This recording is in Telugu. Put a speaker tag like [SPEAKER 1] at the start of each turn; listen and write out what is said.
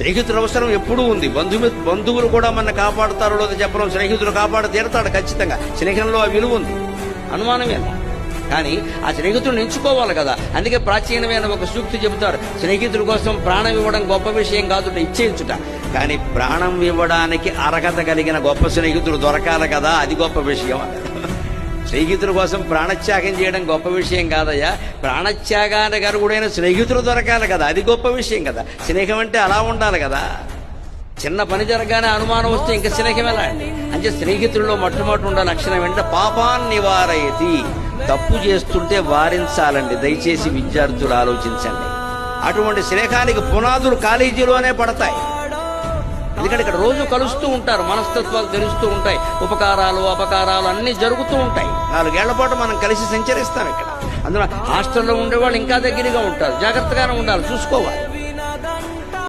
[SPEAKER 1] స్నేహితుల అవసరం ఎప్పుడూ ఉంది. బంధువులు కూడా మన కాపాడుతారో లేదో చెప్పడం, స్నేహితులు కాపాడు తీరుతాడు ఖచ్చితంగా. స్నేహంలో ఆ విలువ ఉంది, అనుమానమే. కానీ ఆ స్నేహితుడిని ఎంచుకోవాలి కదా. అందుకే ప్రాచీనమైన ఒక సూక్తి చెబుతారు, స్నేహితుడి కోసం ప్రాణం ఇవ్వడం గొప్ప విషయం కాదు, ఇచ్చేయించుట. కానీ ప్రాణం ఇవ్వడానికి అర్హత కలిగిన గొప్ప స్నేహితుడు దొరకాలి కదా, అది గొప్ప విషయం. స్నేహితుల కోసం ప్రాణత్యాగం చేయడం గొప్ప విషయం కాదయ్యా, ప్రాణత్యాగానికి అర్హుడైన స్నేహితులు దొరకాలి కదా, అది గొప్ప విషయం కదా. స్నేహం అంటే అలా ఉండాలి కదా. చిన్న పని జరగానే అనుమానం వస్తే ఇంకా స్నేహం ఎలా అండి? అంటే స్నేహితుల్లో మొట్టమొదటి ఉండే లక్షణం ఏంటంటే పాపాన్ని నివారయతి, తప్పు చేస్తుంటే వారించాలండి. దయచేసి విద్యార్థులు ఆలోచించండి. అటువంటి స్నేహానికి పునాదులు కాలేజీలోనే పడతాయి. ఎందుకంటే ఇక్కడ రోజు కలుస్తూ ఉంటారు, మనస్తత్వాలు తెలుస్తూ ఉంటాయి, ఉపకారాలు అపకారాలు అన్నీ జరుగుతూ ఉంటాయి. 4 ఏళ్ల పాటు మనం కలిసి సంచరిస్తాం ఇక్కడ. అందులో హాస్టల్లో ఉండేవాళ్ళు ఇంకా దగ్గరగా ఉంటారు. జాగ్రత్తగానే ఉండాలి, చూసుకోవాలి.